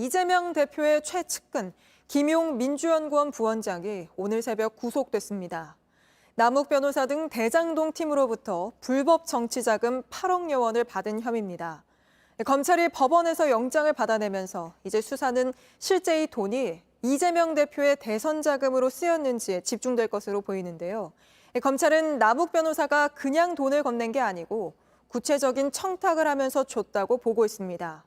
이재명 대표의 최측근 김용 민주연구원 부원장이 오늘 새벽 구속됐습니다. 남욱 변호사 등 대장동 팀으로부터 불법 정치자금 8억여 원을 받은 혐의입니다. 검찰이 법원에서 영장을 받아내면서 이제 수사는 실제 이 돈이 이재명 대표의 대선 자금으로 쓰였는지에 집중될 것으로 보이는데요. 검찰은 남욱 변호사가 그냥 돈을 건넨 게 아니고 구체적인 청탁을 하면서 줬다고 보고 있습니다.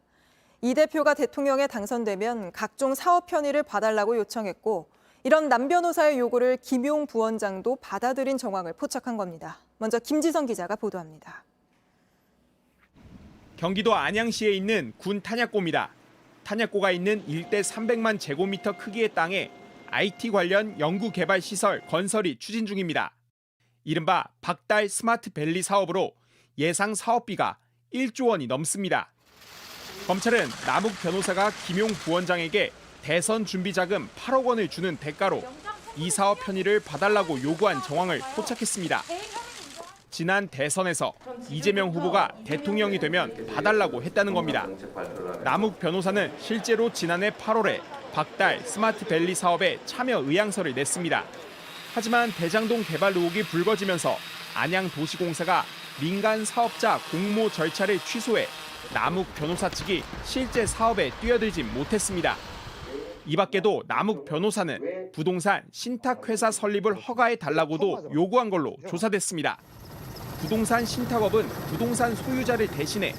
이 대표가 대통령에 당선되면 각종 사업 편의를 봐달라고 요청했고 이런 남 변호사의 요구를 김용 부원장도 받아들인 정황을 포착한 겁니다. 먼저 김지성 기자가 보도합니다. 경기도 안양시에 있는 군 탄약고입니다. 탄약고가 있는 일대 300만 제곱미터 크기의 땅에 IT 관련 연구개발 시설 건설이 추진 중입니다. 이른바 박달 스마트밸리 사업으로 예상 사업비가 1조 원이 넘습니다. 검찰은 남욱 변호사가 김용 부원장에게 대선 준비 자금 8억 원을 주는 대가로 이 사업 편의를 봐달라고 요구한 정황을 포착했습니다. 지난 대선에서 이재명 후보가 대통령이 되면 봐달라고 했다는 겁니다. 남욱 변호사는 실제로 지난해 8월에 박달 스마트밸리 사업에 참여 의향서를 냈습니다. 하지만 대장동 개발 의혹이 불거지면서 안양도시공사가 민간 사업자 공모 절차를 취소해 남욱 변호사 측이 실제 사업에 뛰어들지 못했습니다. 이 밖에도 남욱 변호사는 부동산 신탁회사 설립을 허가해달라고도 요구한 걸로 조사됐습니다. 부동산 신탁업은 부동산 소유자를 대신해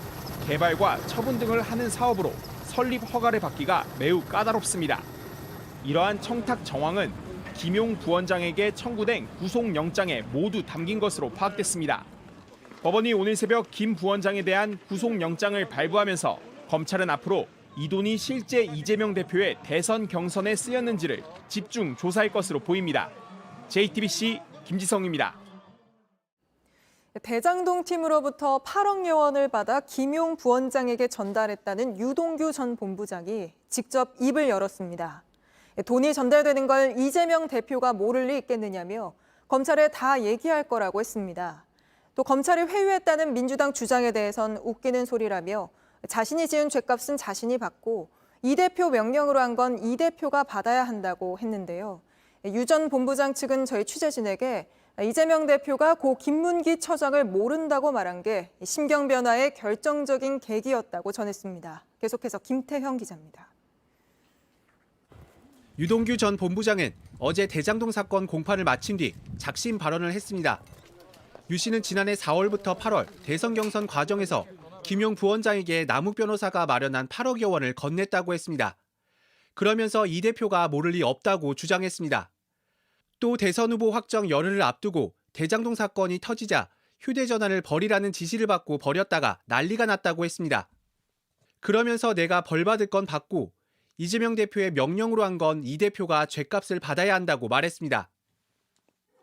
개발과 처분 등을 하는 사업으로 설립 허가를 받기가 매우 까다롭습니다. 이러한 청탁 정황은 김용 부원장에게 청구된 구속영장에 모두 담긴 것으로 파악됐습니다. 법원이 오늘 새벽 김 부원장에 대한 구속영장을 발부하면서 검찰은 앞으로 이 돈이 실제 이재명 대표의 대선 경선에 쓰였는지를 집중 조사할 것으로 보입니다. JTBC 김지성입니다. 대장동 팀으로부터 8억여 원을 받아 김용 부원장에게 전달했다는 유동규 전 본부장이 직접 입을 열었습니다. 돈이 전달되는 걸 이재명 대표가 모를 리 있겠느냐며 검찰에 다 얘기할 거라고 했습니다. 또 검찰이 회유했다는 민주당 주장에 대해선 웃기는 소리라며 자신이 지은 죄값은 자신이 받고 이 대표 명령으로 한 건 이 대표가 받아야 한다고 했는데요. 유 전 본부장 측은 저희 취재진에게 이재명 대표가 고 김문기 처장을 모른다고 말한 게 심경 변화의 결정적인 계기였다고 전했습니다. 계속해서 김태형 기자입니다. 유동규 전 본부장은 어제 대장동 사건 공판을 마친 뒤 작심 발언을 했습니다. 유 씨는 지난해 4월부터 8월 대선 경선 과정에서 김용 부원장에게 남욱 변호사가 마련한 8억여 원을 건넸다고 했습니다. 그러면서 이 대표가 모를 리 없다고 주장했습니다. 또 대선 후보 확정 열흘을 앞두고 대장동 사건이 터지자 휴대전화를 버리라는 지시를 받고 버렸다가 난리가 났다고 했습니다. 그러면서 내가 벌 받을 건 받고 이재명 대표의 명령으로 한 건 이 대표가 죗값을 받아야 한다고 말했습니다.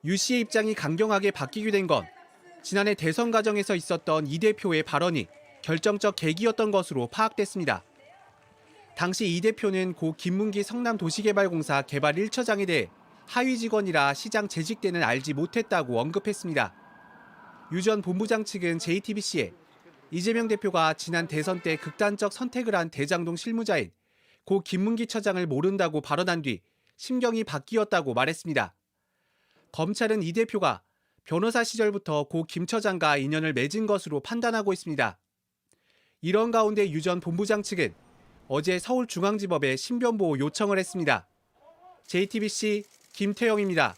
유 씨의 입장이 강경하게 바뀌게 된 건 지난해 대선 과정에서 있었던 이 대표의 발언이 결정적 계기였던 것으로 파악됐습니다. 당시 이 대표는 고 김문기 성남도시개발공사 개발 1처장에 대해 하위 직원이라 시장 재직 때는 알지 못했다고 언급했습니다. 유 전 본부장 측은 JTBC에 이재명 대표가 지난 대선 때 극단적 선택을 한 대장동 실무자인 고 김문기 처장을 모른다고 발언한 뒤 심경이 바뀌었다고 말했습니다. 검찰은 이 대표가 변호사 시절부터 고 김 처장과 인연을 맺은 것으로 판단하고 있습니다. 이런 가운데 유 전 본부장 측은 어제 서울중앙지법에 신변보호 요청을 했습니다. JTBC 김태영입니다.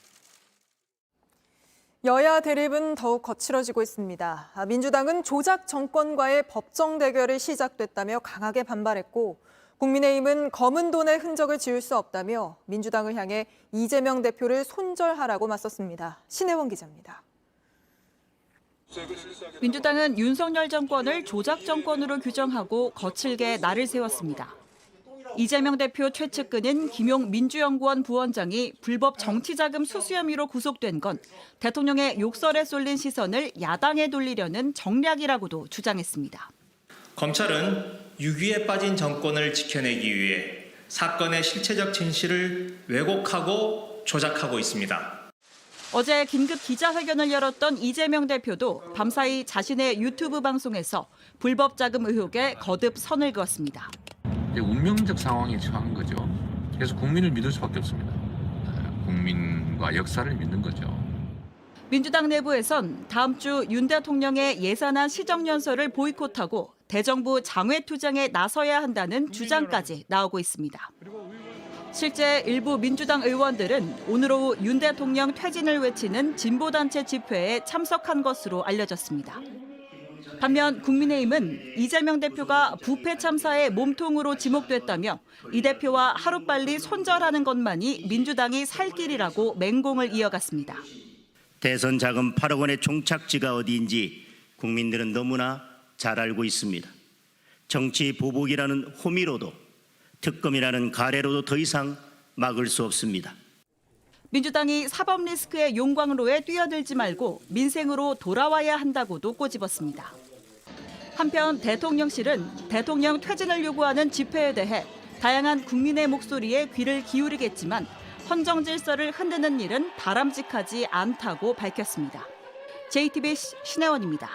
여야 대립은 더욱 거칠어지고 있습니다. 민주당은 조작 정권과의 법정 대결이 시작됐다며 강하게 반발했고 국민의힘은 검은 돈의 흔적을 지울 수 없다며 민주당을 향해 이재명 대표를 손절하라고 맞섰습니다. 신혜원 기자입니다. 민주당은 윤석열 정권을 조작 정권으로 규정하고 거칠게 날을 세웠습니다. 이재명 대표 최측근인 김용 민주연구원 부원장이 불법 정치자금 수수 혐의로 구속된 건 대통령의 욕설에 쏠린 시선을 야당에 돌리려는 정략이라고도 주장했습니다. 검찰은 유기에 빠진 정권을 지켜내기 위해 사건의 실체적 진실을 왜곡하고 조작하고 있습니다. 어제 긴급 기자회견을 열었던 이재명 대표도 밤사이 자신의 유튜브 방송에서 불법 자금 의혹에 거듭 선을 그었습니다. 이제 운명적 상황에 처한 거죠. 그래서 국민을 믿을 수밖에 없습니다. 국민과 역사를 믿는 거죠. 민주당 내부에선 다음 주 윤 대통령의 예산안 시정연설을 보이콧하고 대정부 장외투쟁에 나서야 한다는 주장까지 나오고 있습니다. 실제 일부 민주당 의원들은 오늘 오후 윤 대통령 퇴진을 외치는 진보단체 집회에 참석한 것으로 알려졌습니다. 반면 국민의힘은 이재명 대표가 부패 참사의 몸통으로 지목됐다며 이 대표와 하루빨리 손절하는 것만이 민주당이 살 길이라고 맹공을 이어갔습니다. 대선 자금 8억 원의 종착지가 어디인지 국민들은 너무나 잘 알고 있습니다. 정치 보복이라는 호미로도 특검이라는 가래로도 더 이상 막을 수 없습니다. 민주당이 사법 리스크의 용광로에 뛰어들지 말고 민생으로 돌아와야 한다고도 꼬집었습니다. 한편 대통령실은 대통령 퇴진을 요구하는 집회에 대해 다양한 국민의 목소리에 귀를 기울이겠지만 헌정 질서를 흔드는 일은 바람직하지 않다고 밝혔습니다. JTBC 신혜원입니다.